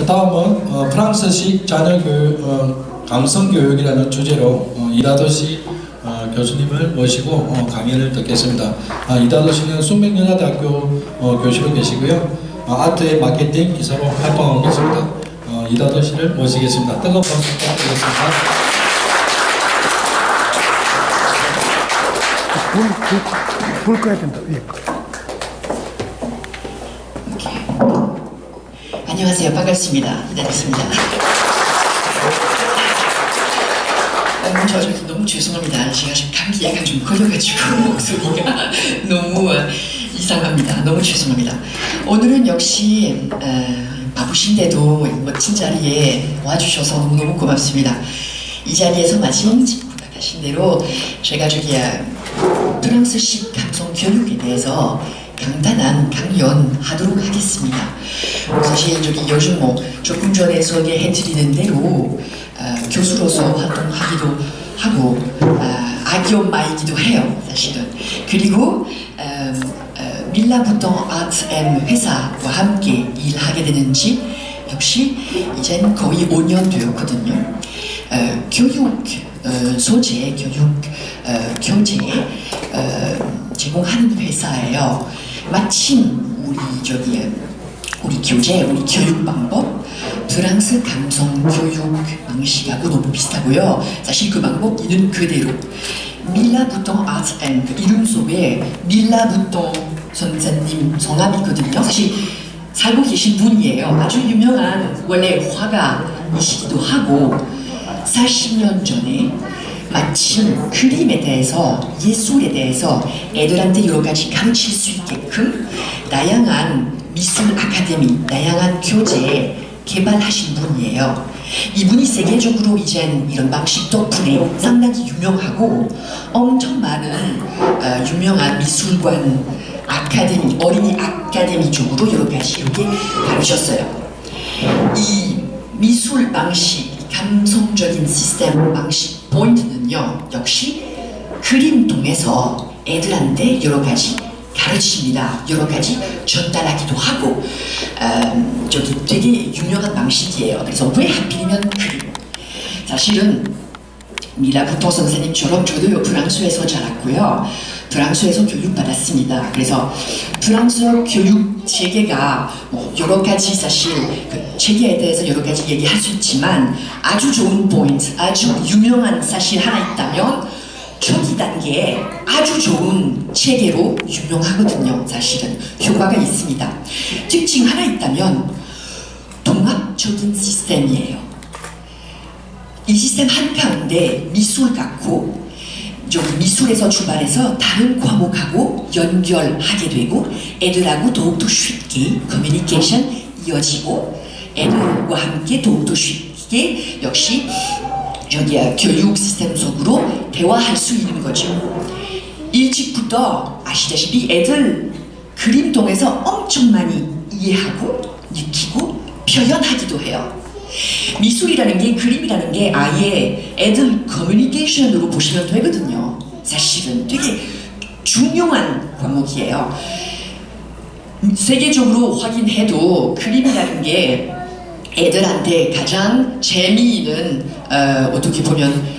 다음은 프랑스식 자녀 교육, 감성 교육이라는 주제로 이다도 씨 교수님을 모시고 강의를 듣겠습니다. 이다도 씨는 숙명여자대학교 교수로 계시고요. 아트 앤 마케팅 기사로 활동하고 계십니다. 이다도 씨를 모시겠습니다. 뜨거운 박수 부탁드리겠습니다. 불 꺼야 된다. 예. 안녕하세요. 반갑습니다. 기다렸습니다. 너무 죄송합니다. 제가 지금 감기 약간 좀 걸려가지고 목소리가 너무 이상합니다. 너무 죄송합니다. 오늘은 역시 바쁘신데도 멋진 자리에 와주셔서 너무너무 고맙습니다. 이 자리에서 마침 부탁하신 대로 제가 프랑스식 감성 교육에 대해서 간단한 강연하도록 하겠습니다. 사실 요즘 조금 전에 소개해드리는 대로 교수로서 활동하기도 하고 악연마이기도 해요, 사실은. 그리고 밀라부터 아트 앤 회사와 함께 일하게 되는지 역시 이젠 거의 5년 되었거든요. 교육 소재, 교육 경제 제공하는 회사예요. 마침 우리 교재, 우리 교육 방법, 프랑스 감성 교육 방식하고 너무 비슷하고요. 사실 그 방법 있는 그대로. 밀라부통 아트 앤 이름 속에 밀라부통 선생님 성함이거든요. 사실 살고 계신 분이에요. 아주 유명한 원래 화가이시기도 하고 40년 전에 마침 그림에 대해서, 예술에 대해서 애들한테 여러 가지 가르칠 수 있게끔 다양한 미술 아카데미, 다양한 교재 개발하신 분이에요. 이분이 세계적으로 이젠 이런 방식 덕분에 상당히 유명하고 엄청 많은 유명한 미술관 아카데미, 어린이 아카데미 쪽으로 여러 가지 이렇게 가르쳤어요. 이 미술 방식, 감성적인 시스템 방식 포인트는요, 역시 그림 통해서 애들한테 여러 가지 가르칩니다. 여러 가지 전달하기도 하고 되게 유명한 방식이에요. 그래서 왜 하필이면 그림? 사실은 밀라부터 선생님처럼 저도 프랑스에서 자랐고요. 프랑스에서 교육받았습니다. 그래서 프랑스 교육 체계가 여러 가지 사실 그 체계에 대해서 여러 가지 얘기할 수 있지만 아주 좋은 포인트, 아주 유명한 사실 하나 있다면 초기 단계에 아주 좋은 체계로 유명하거든요. 사실은 효과가 있습니다. 특징 하나 있다면 통합적인 시스템이에요. 이 시스템 한가운데 미술 갖고 미술에서 출발해서 다른 과목하고 연결하게 되고 애들하고 더욱더 쉽게 커뮤니케이션 이어지고 애들과 함께 더욱더 쉽게 역시 교육 시스템 속으로 대화할 수 있는 거죠. 일찍부터 아시다시피 애들 그림 통해서 엄청 많이 이해하고 느끼고 표현하기도 해요. 미술이라는 게, 그림이라는 게 아예 애들 커뮤니케이션으로 보시면 되거든요. 사실은 되게 중요한 과목이에요. 세계적으로 확인해도 그림이라는 게 애들한테 가장 재미있는 어떻게 보면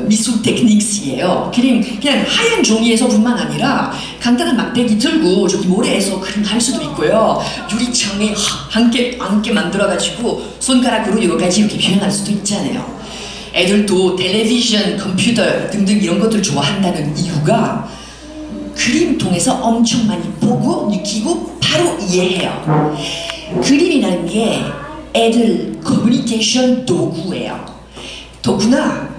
미술 테크닉이에요. 그냥 하얀 종이에서뿐만 아니라 간단한 막대기 들고 저기 모래에서 그림할 수도 있고요. 유리창에 함께 만들어가지고 손가락으로 여러 가지 이렇게 표현할 수도 있잖아요. 애들도 텔레비전, 컴퓨터 등등 이런 것들 좋아한다는 이유가 그림 통해서 엄청 많이 보고 느끼고 바로 이해해요. 그림이라는 게 애들 커뮤니케이션 도구예요. 더구나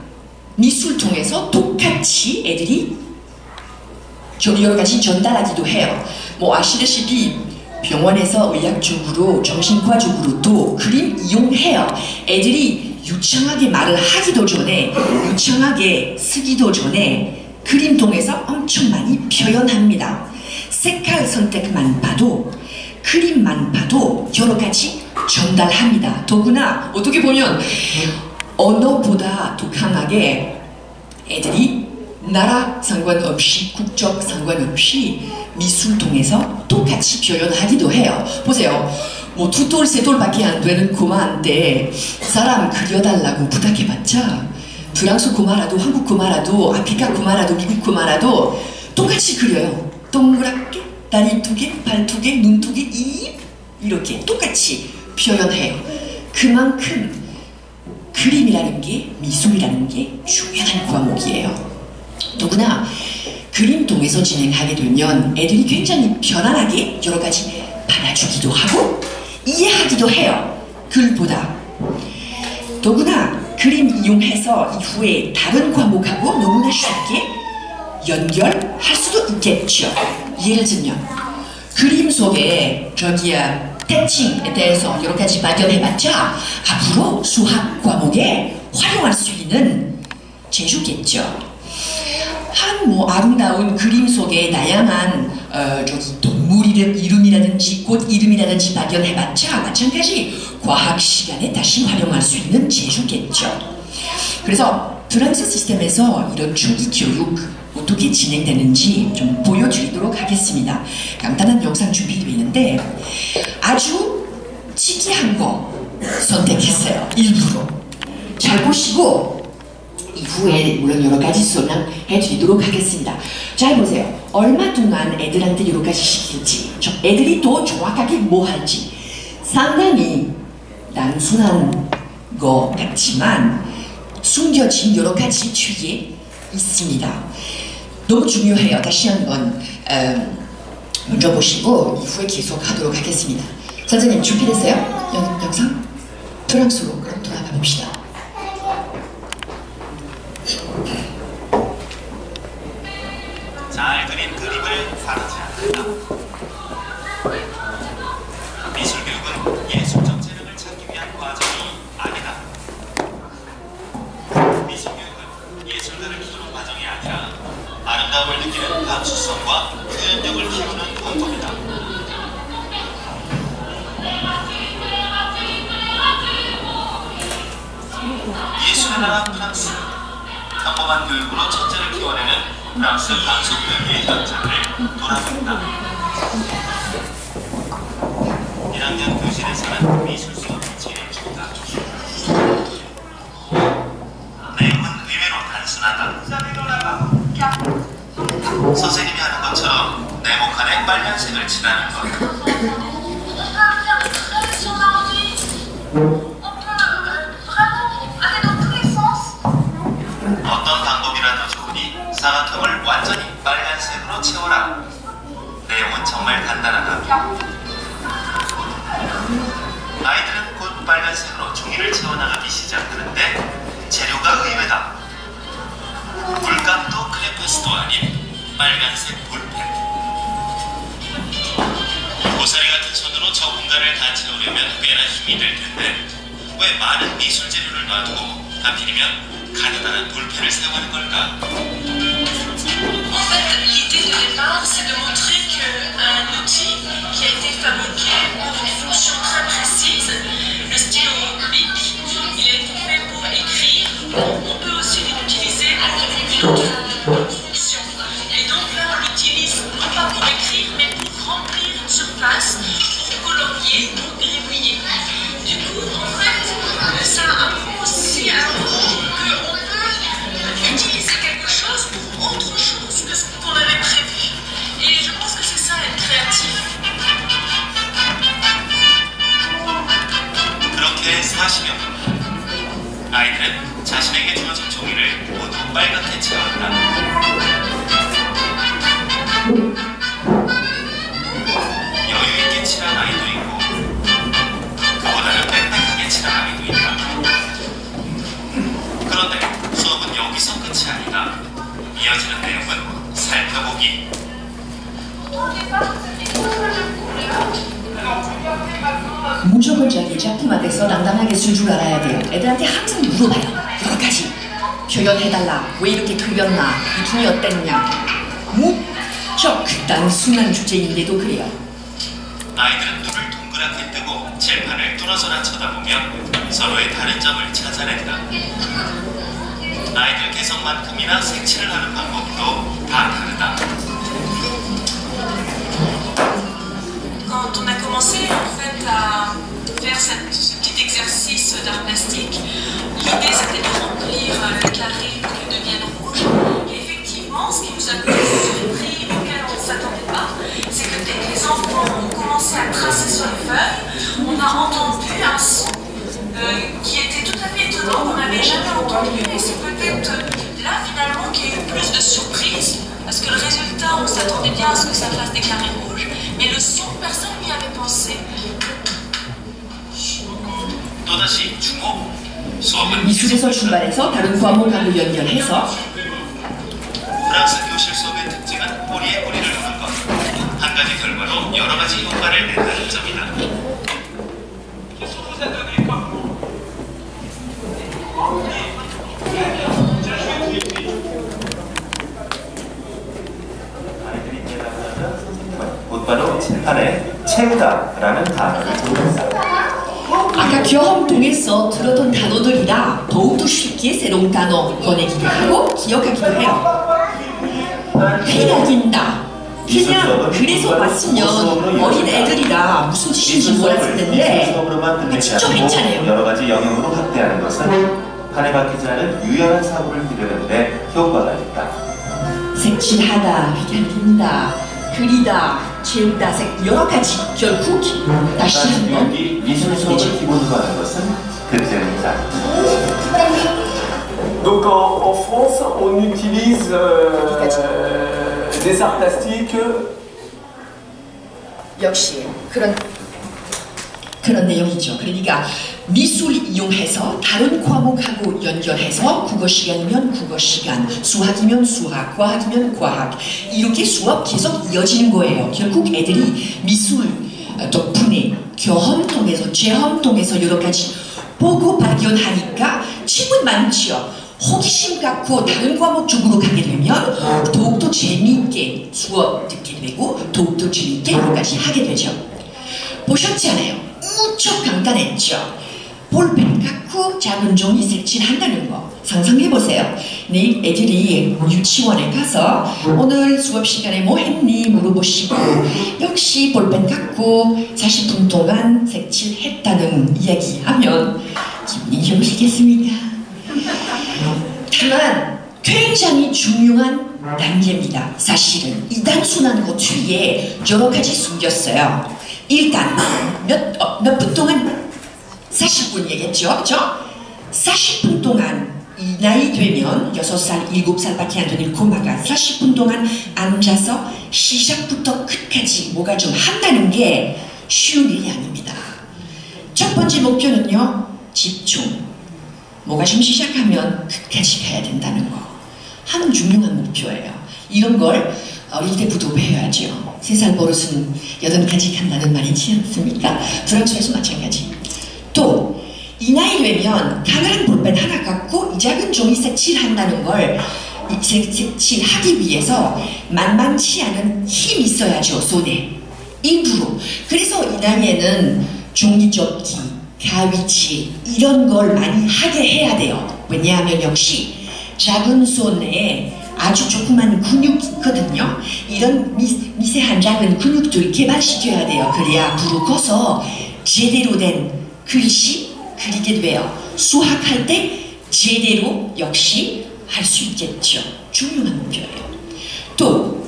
미술 통해서 똑같이 애들이 여러 가지 전달하기도 해요. 아시다시피 병원에서 의학적으로, 정신과적으로도 그림 이용해요. 애들이 유창하게 말을 하기도 전에, 유창하게 쓰기도 전에 그림 통해서 엄청 많이 표현합니다. 색깔 선택만 봐도, 그림만 봐도 여러 가지 전달합니다. 더구나 어떻게 보면 언어보다 더 강하게 애들이 나라 상관없이 국적 상관없이 미술 통해서 똑같이 표현하기도 해요. 보세요. 뭐 두 돌, 세 돌밖에 안 되는 고마한테 사람 그려달라고 부탁해봤자 프랑스 고마라도 한국 고마라도 아프리카 고마라도 미국 고마라도 똑같이 그려요. 동그랗게 다리 두 개, 발 두 개, 눈 두 개, 입 이렇게 똑같이 표현해요. 그만큼 그림이라는 게 미술이라는 게 중요한 과목이에요. 누구나 그림 통해서 진행하게 되면 애들이 굉장히 편안하게 여러 가지 받아주기도 하고 이해하기도 해요. 글보다. 더구나 그림 이용해서 이후에 다른 과목하고 너무나 쉽게 연결할 수도 있겠죠. 예를 들면 그림 속에 저기야 태칭에 대해서 여러 가지 발견해봤자 앞으로 수학 과목에 활용할 수 있는 재주겠죠. 한 뭐 아름다운 그림 속에 다양한 저기 동물 이름이라든지 꽃 이름이라든지 발견해봤자 마찬가지 과학 시간에 다시 활용할 수 있는 재주겠죠. 그래서 프랑스 시스템에서 이런 초기 교육 어떻게 진행되는지 좀 보여드리도록 하겠습니다. 간단한 영상 준비되어 있는데 아주 특이한 거 선택했어요. 일부러. 잘 보시고 이후에 물론 여러 가지 설명해 드리도록 하겠습니다. 잘 보세요. 얼마 동안 애들한테 여러 가지 시킬지, 애들이 더 정확하게 뭐 할지 상당히 단순한 것 같지만 숨겨진 여러 가지 뒤에 있습니다. 너무 중요해요. 다시 한번 먼저 보시고 이후에 계속 하도록 하겠습니다. 선생님 준비됐어요? 영상? 프랑스로 그럼 돌아가 봅시다. 잘 그린 그림을 사라지 않는다. 미술교육은 예술적 재능을 찾기 위한 과정이 아니다. 미술교육은 예술가를 키우는 과정이 아니라 아름다움을 느끼는 감수성과 표현력을 키우는 공법이다. 예술의 나라 프랑스. 평범한 교육으로 천재를 키워내는 프랑스 강속교육의 현장을 돌아본다. 1학년 교실에서는 미술 수업이 진행 중이다. 내용은 의외로 단순하다. 선생님이 하는 것처럼 네모칸에 빨간색을 칠하는 것. 어떤 방법이라도 좋으니 사각형을 완전히 빨간색으로 채워라. 내용은 정말 간단하다. 아이들은 곧 빨간색으로 종이를 채워나가기 시작하는데 재료가 의외다. 물감도 크레파스도 아닌 빨간색 볼펜. 고사리 같은 손으로 저 공간을 다 채우려면 꽤나 힘이 들 텐데 왜 많은 미술 재료를 놔두고 하필이면 가느다란 볼펜을 사용하는 걸까? En fait, l'idée de départ, c'est de montrer qu'un outil qui a été fabriqué pour une fonction très précise, le stylo bic, il a été fait pour écrire. On peut aussi l'utiliser pour une autre fonction. Et donc là, on l'utilise non pas pour écrire, mais pour remplir une surface, pour colorier, pour gribouiller. Du coup, en fait, ça apprend aussi à qu'on peut utiliser quelque chose pour autre chose que ce qu'on avait prévu. Et je pense que c'est ça être créatif. 그렇게 40여 분. 아이들은 자신에게 주어진 종이를 모두 빨갛게 채웠다. 여유 있게 칠한 아이도 있고 그보다는 빽빽하게 칠한 아이도 있다. 그런데 수업은 여기서 끝이 아니다. 이어지는 내용은 살펴보기. 무조건 자기 작품한테서 당당하게 쓸 줄 알아야 돼요. 애들한테 항상 물어봐요. 여러 가지 표현해달라. 왜 이렇게 그렸나? 이 분이 어땠냐? 무척 단순한 주제인데도 그래요. 아이들은 눈을 동그랗게 뜨고 칠판을 뚫어서나 쳐다보며 서로의 다른 점을 찾아낸다. 아이들 개성만큼이나 색칠을 하는 방법도 다 다르다. Quand on a commencé en fait à faire ce petit exercice d'art plastique, l'idée c'était de remplir les carrés pour qu'ils deviennent rouges. Et effectivement, ce qui nous a plus surpris, auquel on ne s'attendait pas, c'est que dès que les enfants ont commencé à tracer sur les feuilles, on a entendu un son qui était tout à fait étonnant, qu'on n'avait jamais entendu. Et c'est peut-être là finalement qu'il y a eu plus de surprise, parce que le résultat, on s'attendait bien à ce que ça fasse des carrés rouges, mais le son, personne n'y avait pensé. 또다시 주목. 수업은 미술에서 출발해서 다른 과목하고 연결해서 프랑스 교실 수업의 특징은 꼬리에 꼬리를 무는 것. 한 가지 결과로 여러 가지 효과를 낸다는 점이다. 곧바로 칠판에 채우다라는 단어를 적었다. 아까 경험통에서 들었던 단어들이라 더욱더 쉽게 새로운 단어 꺼내기도 하고 기억하기도 해요. 휘날긴다. 그냥 그래서 봤으면 어린 애들이라 무슨 짓인지 몰랐을 텐데 진짜 괜찮아요. 여러 가지 영역으로 확대하는 것은 판에 박히지 않은 유연한 사고를 기르는 데 효과가 있다. 색칠하다, 휘날긴다, 그리다, 채우다, 여러 가지 결국 다시 한번 미술 수업을 기본으로 하는 것은 그 점이다. Donc en France, on utilise des arts plastiques. 역시 그런 내용이죠. 그러니까 미술 이용해서 다른 과목하고 연결해서 국어 시간이면 국어 시간, 수학이면 수학, 과학이면 과학 이렇게 수업 계속 이어지는 거예요. 결국 애들이 미술 덕분에 경험 통해서 체험 통해서 여러 가지 보고 발견하니까 질문 많죠. 호기심 갖고 다른 과목 쪽으로 가게 되면 더욱더 재미있게 수업 듣게 되고 더욱더 재미있게 여러 가지 하게 되죠. 보셨잖아요. 무척 간단했죠. 볼펜 갖고 작은 종이 색칠한다는 거 상상해보세요. 내일 애들이 유치원에 가서 오늘 수업 시간에 뭐 했니 물어보시고 역시 볼펜 갖고 40분 동안 색칠했다는 이야기하면 기분이 좋으시겠습니까? 다만 굉장히 중요한 단계입니다. 사실은 이 단순한 것 뒤에 여러 가지 숨겼어요. 일단 몇 분 동안 40분 얘기했죠? 그죠? 40분 동안 이 나이 되면 6살, 7살밖에 안 되는 꼬마가 40분 동안 앉아서 시작부터 끝까지 뭐가 좀 한다는 게 쉬운 일이 아닙니다. 첫 번째 목표는요. 집중. 뭐가 좀 시작하면 끝까지 가야 된다는 거. 한 중요한 목표예요. 이런 걸 어릴 때부터 배워야죠. 3살 버릇은 8가지 간다는 말이지 않습니까? 프랑스에서 마찬가지. 또 이 나이 되면 가늘한 볼펜 하나 갖고 이 작은 종이 색칠한다는 걸 색칠하기 위해서 만만치 않은 힘이 있어야죠. 손에. 일부러. 그래서 이 나이에는 종이접기, 가위질 이런 걸 많이 하게 해야 돼요. 왜냐하면 역시 작은 손에 아주 조그만 근육이 있거든요. 이런 미세한 작은 근육들 개발시켜야 돼요. 그래야 불을 꺼서 제대로 된 글씨 그리게 돼요. 수학할 때 제대로 역시 할 수 있겠죠. 중요한 목표예요. 또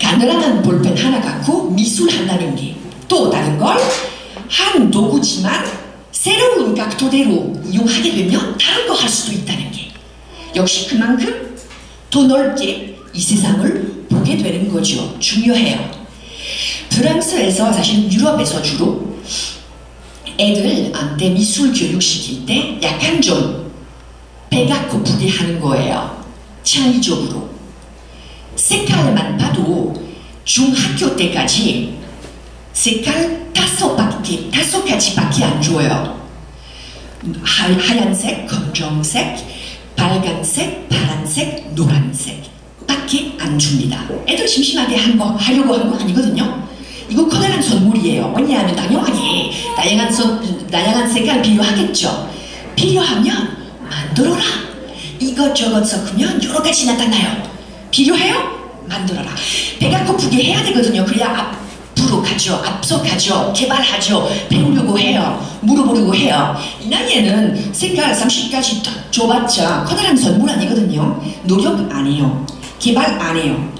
가늘한 볼펜 하나 갖고 미술한다는 게 또 다른 걸 한 도구지만 새로운 각도대로 이용하게 되면 다른 거 할 수도 있다는 게 역시 그만큼 더 넓게 이 세상을 보게 되는 거죠. 중요해요. 프랑스에서 사실 유럽에서 주로 애들한테 미술 교육 시킬 때 약간 좀 배가 고프게 하는 거예요. 창의적으로. 색깔만 봐도 중학교 때까지 색깔 5가지밖에 안 줘요. 하얀색, 검정색, 빨간색, 파란색, 노란색 밖에 안 줍니다. 애들 심심하게 하려고 한 거 아니거든요. 이거 커다란 선물이에요. 왜냐하면 당연하게 다양한 색깔 필요하겠죠. 필요하면 만들어라. 이것저것 섞으면 여러 가지 나타나요. 필요해요? 만들어라. 배가 고프게 해야 되거든요. 그래야 앞으로 가죠. 앞서가죠. 개발하죠. 배우려고 해요. 물어보려고 해요. 이 나이에는 생각 30까지 줘봤자 커다란 선물 아니거든요. 노력 안 해요. 개발 안 해요.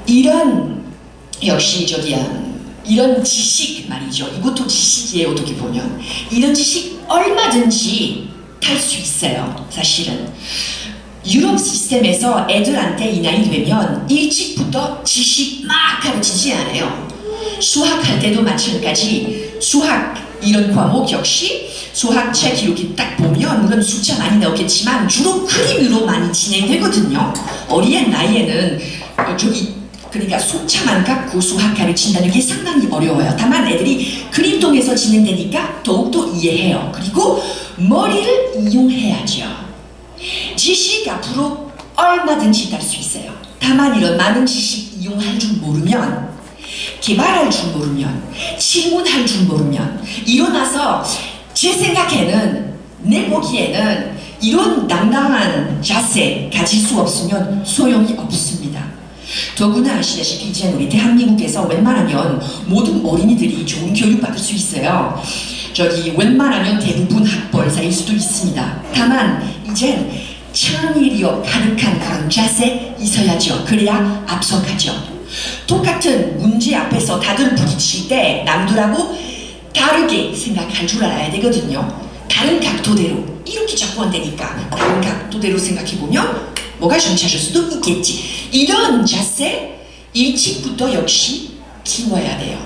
이런 역시 이런 지식 말이죠. 이것도 지식이에요. 어떻게 보면 이런 지식 얼마든지 탈 수 있어요. 사실은 유럽 시스템에서 애들한테 이 나이 되면 일찍부터 지식 막 가르치지 않아요. 수학할 때도 마찬가지. 수학 이런 과목 역시 수학책 이렇게 딱 보면 물론 숫자 많이 나오겠지만 주로 그림으로 많이 진행되거든요. 어린 나이에는 그러니까 숫자만 갖고 수학 가르친다는 게 상당히 어려워요. 다만 애들이 그림 통해서 진행되니까 더욱더 이해해요. 그리고 머리를 이용해야죠. 지식 앞으로 얼마든지 딸 수 있어요. 다만 이런 많은 지식 이용할 줄 모르면, 개발할 줄 모르면, 질문할 줄 모르면 일어나서 제 생각에는, 내 보기에는 이런 당당한 자세 가질 수 없으면 소용이 없습니다. 더구나 아시다시피 이제 우리 대한민국에서 웬만하면 모든 어린이들이 좋은 교육 받을 수 있어요. 웬만하면 대부분 학벌사일 수도 있습니다. 다만 이젠 창의력 가득한 그런 자세 있어야죠. 그래야 앞서가죠. 똑같은 문제 앞에서 다들 부딪힐 때 남들하고 다르게 생각할 줄 알아야 되거든요. 다른 각도대로 이렇게 자꾸 안 되니까 다른 각도대로 생각해보면 뭐가 정치하실 수도 있겠지. 이런 자세 일찍부터 역시 키워야 돼요.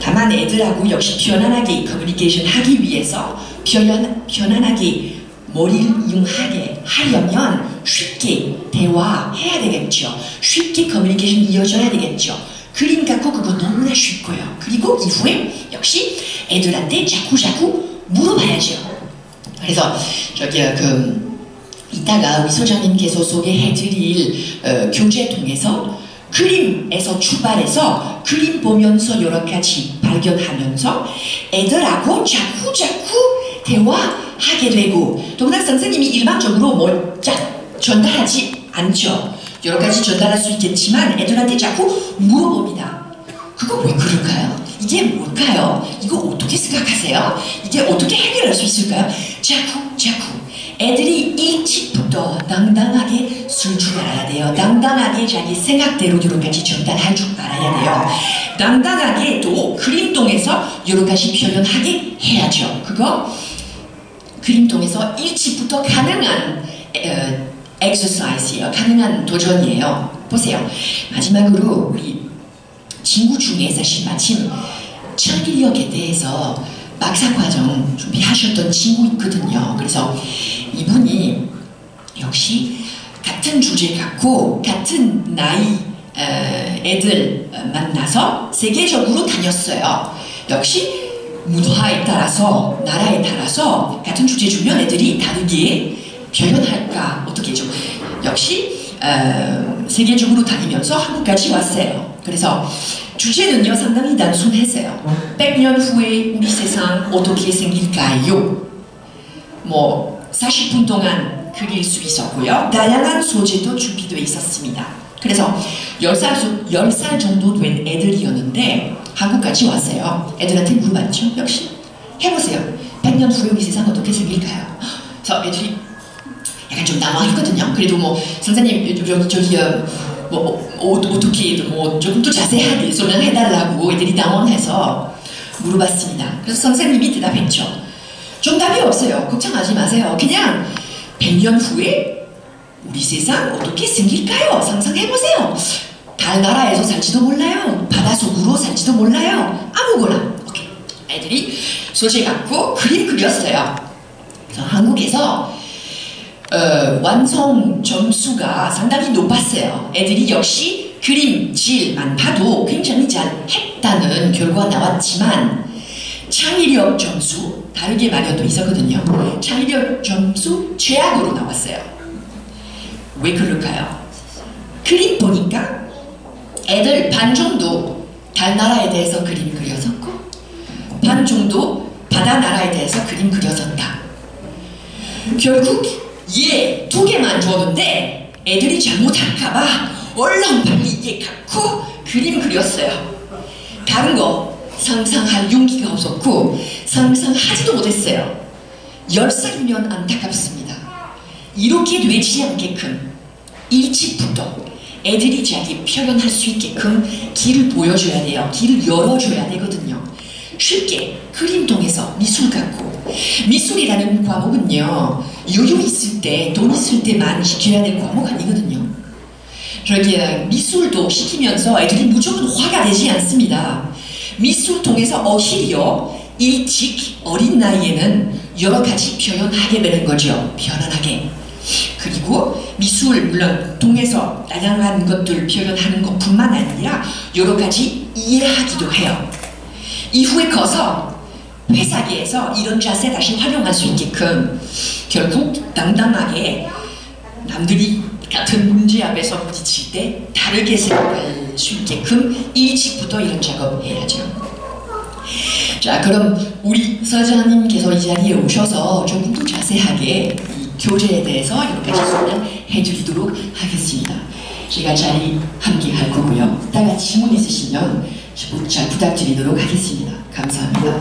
다만 애들하고 역시 편안하게 커뮤니케이션 하기 위해서 편안하게 머리를 이용하게 하려면 쉽게 대화해야 되겠죠. 쉽게 커뮤니케이션 이어져야 되겠죠. 그림 갖고 그거 너무나 쉽고요. 그리고 이후에 역시 애들한테 자꾸 물어봐야죠. 그래서 이따가 우리 소장님께서 소개해드릴 교재 통해서 그림에서 출발해서 그림 보면서 여러 가지 발견하면서 애들하고 자꾸 대화하게 되고, 더구나 선생님이 일반적으로 뭘 전달하지 않죠. 여러 가지 전달할 수 있겠지만 애들한테 자꾸 물어봅니다. 그거 왜 그럴까요? 이게 뭘까요? 이거 어떻게 생각하세요? 이게 어떻게 해결할 수 있을까요? 자꾸 애들이 일찍부터 당당하게 쓸 줄 알아야 돼요. 당당하게 자기 생각대로 여러 가지 전달할 줄 알아야 돼요. 당당하게 또 그림 통해서 여러 가지 표현하게 해야죠. 그거 그림 통해서 일찍부터 가능한 exercise예요. 가능한 도전이에요. 보세요. 마지막으로 우리 친구 중에 사실 마침 창의력에 대해서 박사과정 준비하셨던 친구 있거든요. 그래서 이분이 역시 같은 주제 갖고 같은 나이 애들 만나서 세계적으로 다녔어요. 역시 문화에 따라서 나라에 따라서 같은 주제 주면 애들이 다르게 표현할까 어떻게 좀 역시 세계적으로 다니면서 한국까지 왔어요. 그래서 주제는요 상당히 단순했어요. 100년 후에 우리 세상 어떻게 생길까요? 40분 동안 그릴 수 있었고요. 다양한 소재도 준비되어 있었습니다. 그래서 10살 정도 된 애들이었는데 한국까지 왔어요. 애들한테 물어봤죠. 역시 해보세요. 100년 후에 우리 세상 어떻게 생길까요? 그래서 애들이 약간 좀 당황했거든요. 그래도 선생님 어떻게 조금 더 자세하게 설명해달라고 애들이 당황해서 물어봤습니다. 그래서 선생님이 대답했죠. 정답이 없어요. 걱정하지 마세요. 그냥 100년 후에 우리 세상 어떻게 생길까요? 상상해보세요. 달나라에서 살지도 몰라요. 바닷속으로 살지도 몰라요. 아무거나. 오케이. 애들이 소재 갖고 그림 그렸어요. 그래서 한국에서 완성 점수가 상당히 높았어요. 애들이 역시 그림질만 봐도 굉장히 잘 했다는 결과가 나왔지만 창의력 점수 다르게 마련도 있었거든요. 창의력 점수 최악으로 나왔어요. 왜 그럴까요? 그림 보니까 애들 반 정도 달나라에 대해서 그림 그렸었고 반 정도 바다나라에 대해서 그림 그렸었다. 결국 얘 2개만 줬는데 애들이 잘못할까봐 얼른 빨리 얘 갖고 그림 그렸어요. 다른 거 상상할 용기가 없었고 상상하지도 못했어요. 10살이면 안타깝습니다. 이렇게 되지 않게끔 일찍부터 애들이 자기 표현할 수 있게끔 길을 보여줘야 돼요. 길을 열어줘야 되거든요. 쉽게 그림 통해서 미술 갖고, 미술이라는 과목은요 여유 있을 때, 돈 있을 때만 시켜야 될 과목 아니거든요. 그러기에 미술도 시키면서 애들이 무조건 화가 되지 않습니다. 미술 통해서 오히려 일찍 어린 나이에는 여러 가지 표현하게 되는 거죠. 편안하게. 그리고 미술 물론 통해서 다양한 것들 표현하는 것뿐만 아니라 여러 가지 이해하기도 해요. 이후에 커서 회사계에서 이런 자세 다시 활용할 수 있게끔 결국 당당하게 남들이 같은 문제 앞에서 부딪힐 때 다르게 생각할 수 있게끔 일찍부터 이런 작업을 해야죠. 자, 그럼 우리 사장님께서 이 자리에 오셔서 조금 더 자세하게 이 교재에 대해서 여러 가지 설명해 드리도록 하겠습니다. 제가 자리 함께 할 거고요. 다 같이 질문 있으시면 잘 부탁드리도록 하겠습니다. 감사합니다.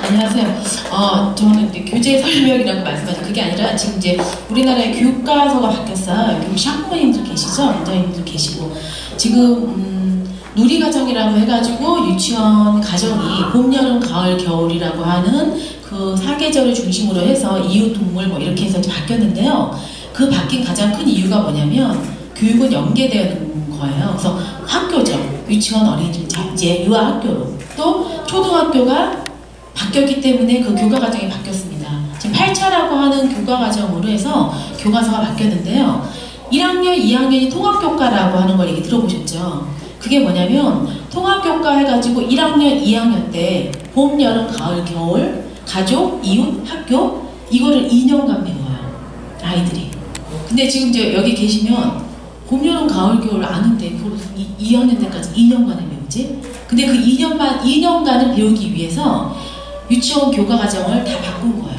안녕하세요. 저는 이제 교재 설명이라고 말씀하신 그게 아니라 지금 이제 우리나라의 교과서가 바뀌었어요. 여기 혹시 학부모님들 계시죠? 원장님들 계시고 지금 누리과정이라고 해가지고 유치원 과정이 봄, 여름, 가을, 겨울이라고 하는 그 4계절을 중심으로 해서 이웃동물 뭐 이렇게 해서 바뀌었는데요. 그 바뀐 가장 큰 이유가 뭐냐면 교육은 연계되는 거예요. 그래서 학교죠. 유치원, 어린이집, 이제 유아학교로 또 초등학교가 바뀌었기 때문에 그 교과과정이 바뀌었습니다. 지금 8차라고 하는 교과과정으로 해서 교과서가 바뀌었는데요. 1학년, 2학년이 통합교과라고 하는 걸 얘기 들어보셨죠? 그게 뭐냐면 통합교과 해가지고 1학년, 2학년 때 봄, 여름, 가을, 겨울, 가족, 이웃, 학교 이거를 2년간 배워요. 아이들이. 근데 지금 이제 여기 계시면 봄, 여름, 가을, 겨울 아는데 그걸 2학년 때까지 2년간을 배우지? 근데 그 2년간을 배우기 위해서 유치원 교과 과정을 다 바꾼 거예요.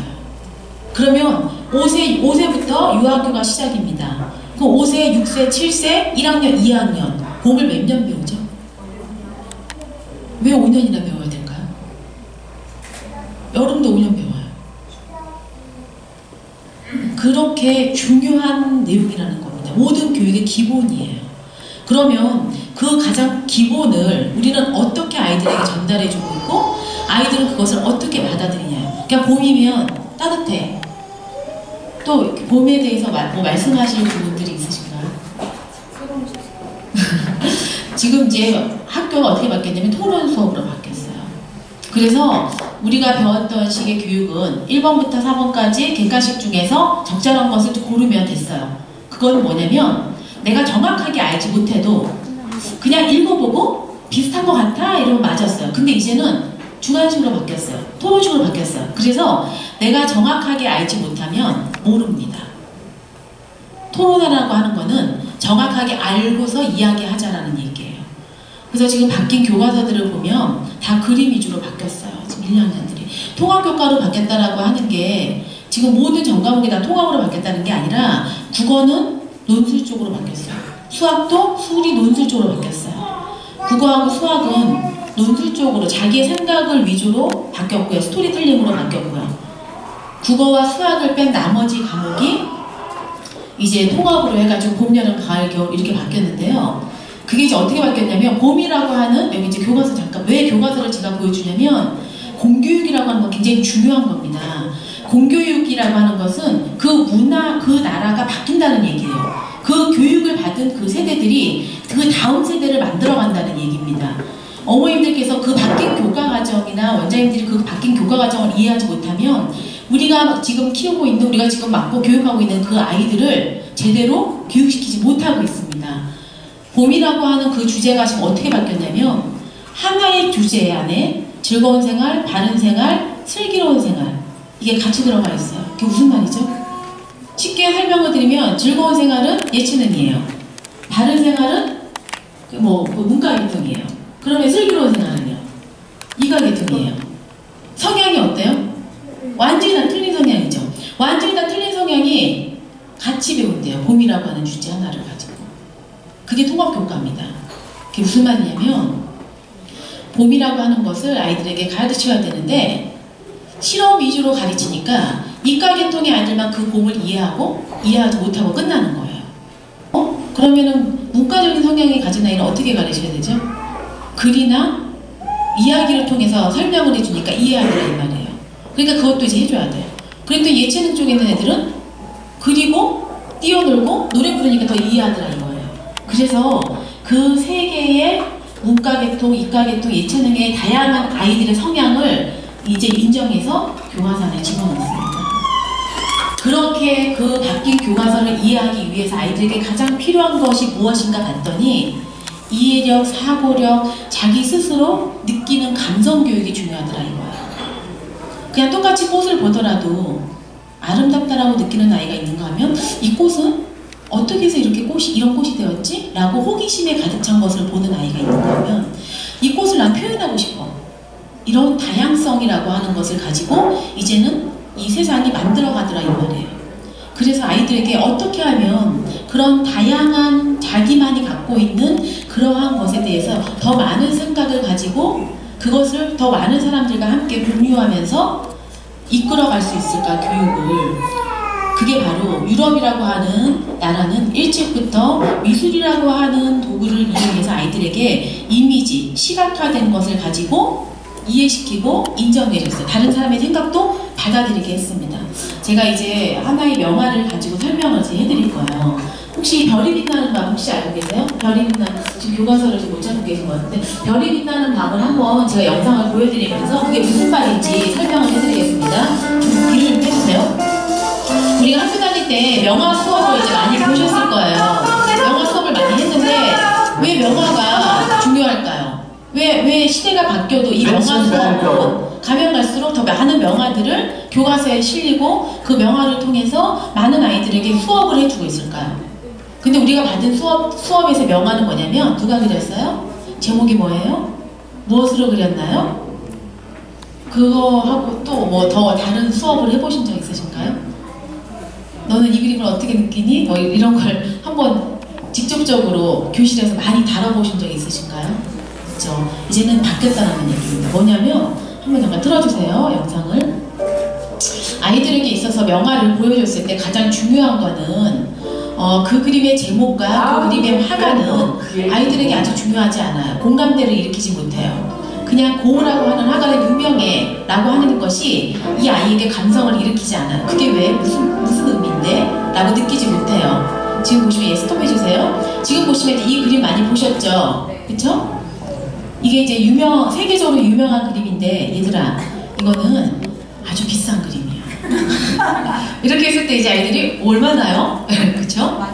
그러면 5세부터 유아학교가 시작입니다. 그럼 5세, 6세, 7세, 1학년, 2학년 봄을 몇 년 배우죠? 왜 5년이나 배워야 될까요? 여름도 5년 배워요. 그렇게 중요한 내용이라는 겁니다. 모든 교육의 기본이에요. 그러면 그 가장 기본을 우리는 어떻게 아이들에게 전달해주고 있고 아이들은 그것을 어떻게 받아들이냐. 그러니까 봄이면 따뜻해. 또 봄에 대해서 뭐 말씀하실 분들이 있으신가요? 지금 이제 학교가 어떻게 바뀌었냐면 토론 수업으로 바뀌었어요. 그래서 우리가 배웠던 식의 교육은 1번부터 4번까지 객관식 중에서 적절한 것을 고르면 됐어요. 그건 뭐냐면 내가 정확하게 알지 못해도 그냥 읽어보고 비슷한 것 같아 이러면 맞았어요. 근데 이제는 주관식으로 바뀌었어요. 토론식으로 바뀌었어요. 그래서 내가 정확하게 알지 못하면 모릅니다. 토론이라고 하는 거는 정확하게 알고서 이야기하자라는 얘기예요. 그래서 지금 바뀐 교과서들을 보면 다 그림 위주로 바뀌었어요. 지금 1학년들이. 통합교과로 바뀌었다라고 하는 게 지금 모든 전과목이 다 통합으로 바뀌었다는 게 아니라 국어는 논술 쪽으로 바뀌었어요. 수학도 수리 논술 쪽으로 바뀌었어요. 국어하고 수학은 논술 쪽으로 자기의 생각을 위주로 바뀌었고요. 스토리텔링으로 바뀌었고요. 국어와 수학을 뺀 나머지 과목이 이제 통합으로 해가지고 봄, 여름, 가을, 겨울 이렇게 바뀌었는데요. 그게 이제 어떻게 바뀌었냐면 봄이라고 하는 여기 이제 교과서 잠깐 왜 교과서를 제가 보여주냐면 공교육이라고 하는 건 굉장히 중요한 겁니다. 공교육이라고 하는 것은 그 문화, 그 나라가 바뀐다는 얘기예요. 그 교육을 받은 그 세대들이 그 다음 세대를 만들어간다는 얘기입니다. 어머님들께서 그 바뀐 교과과정이나 원장님들이 그 바뀐 교과과정을 이해하지 못하면 우리가 지금 키우고 있는, 우리가 지금 맡고 교육하고 있는 그 아이들을 제대로 교육시키지 못하고 있습니다. 봄이라고 하는 그 주제가 지금 어떻게 바뀌었냐면 하나의 주제 안에 즐거운 생활, 바른 생활, 슬기로운 생활 이게 같이 들어가 있어요. 그게 무슨 말이죠? 쉽게 설명을 드리면 즐거운 생활은 예체능이에요. 바른 생활은 문과 계통이에요. 그러면 슬기로운 생활은요? 이과 계통이에요. 성향이 어때요? 완전히 다 틀려요. 봄이라고 하는 주제 하나를 가지고. 그게 통합교과입니다. 그게 무슨 말이냐면 봄이라고 하는 것을 아이들에게 가르쳐야 되는데 실험 위주로 가르치니까 이과계통의 아이들만 그 봄을 이해하지 못하고 끝나는 거예요. 그러면은 문과적인 성향이 가진 아이는 어떻게 가르쳐야 되죠? 글이나 이야기를 통해서 설명을 해주니까 이해하더라 이 말이에요. 그러니까 그것도 이제 해줘야 돼요. 그런데 예체능 쪽에 있는 애들은 그리고 뛰어놀고 노래 부르니까 더 이해하더라 이거예요. 그래서 그 세 개의 문과계통, 이과계통, 예체능의 다양한 아이들의 성향을 이제 인정해서 교과서에 집어넣습니다. 그렇게 그 바뀐 교과서를 이해하기 위해서 아이들에게 가장 필요한 것이 무엇인가 봤더니 이해력, 사고력, 자기 스스로 느끼는 감성 교육이 중요하더라 이거예요. 그냥 똑같이 꽃을 보더라도 아름답다라고 느끼는 아이가 있는가 하면 이 꽃은 어떻게 해서 이렇게 이런 꽃이 되었지? 라고 호기심에 가득 찬 것을 보는 아이가 있는가 하면 이 꽃을 난 표현하고 싶어. 이런 다양성이라고 하는 것을 가지고 이제는 이 세상이 만들어가더라 이 말이에요. 그래서 아이들에게 어떻게 하면 그런 다양한 자기만이 갖고 있는 그러한 것에 대해서 더 많은 생각을 가지고 그것을 더 많은 사람들과 함께 공유하면서 이끌어갈 수 있을까 교육을. 그게 바로 유럽이라고 하는 나라는 일찍부터 미술이라고 하는 도구를 이용해서 아이들에게 이미지, 시각화된 것을 가지고 이해시키고 인정해줬어요. 다른 사람의 생각도 받아들이게 했습니다. 제가 이제 하나의 명화를 가지고 설명을 이제 해드릴 거예요. 혹시 별이 빛나는 밤 혹시 알고 계세요? 별이 빛나는, 지금 교과서를 좀 못 찾고 계신 것 같은데 별이 빛나는 밤을 한번 제가 영상을 보여드리면서 그게 무슨 말인지 설명을 해드리겠습니다. 좀 귀를 펴주세요. 우리가 학교 다닐 때 명화 수업을 이제 많이 보셨을 거예요. 명화 수업을 많이 했는데 왜 명화가 중요할까요? 왜 시대가 바뀌어도 이 명화 수업은 가면 갈수록 더 많은 명화들을 교과서에 실리고 그 명화를 통해서 많은 아이들에게 수업을 해주고 있을까요? 근데 우리가 받은 수업에서 명화는 뭐냐면 누가 그렸어요? 제목이 뭐예요? 무엇으로 그렸나요? 그거하고 또 뭐 더 다른 수업을 해보신 적 있으신가요? 너는 이 그림을 어떻게 느끼니? 뭐 이런 걸 한번 직접적으로 교실에서 많이 다뤄보신 적 있으신가요? 그렇죠? 이제는 바뀌었다는 얘기입니다. 뭐냐면 한번 잠깐 틀어주세요. 영상을. 아이들에게 있어서 명화를 보여줬을 때 가장 중요한 거는 그 그림의 제목과 그 그림의 화가는 아이들에게 아주 중요하지 않아요. 공감대를 일으키지 못해요. 그냥 고우라고 하는 화가는 유명해 라고 하는 것이 이 아이에게 감성을 일으키지 않아요. 그게 왜? 무슨 의미인데? 라고 느끼지 못해요. 지금 보시면 스톱해주세요. 지금 보시면 이 그림 많이 보셨죠? 그쵸? 이게 이제 세계적으로 유명한 그림인데 얘들아 이거는 아주 비싼 그림이에요. 이렇게 했을 때 이제 아이들이 얼마나요? 그쵸?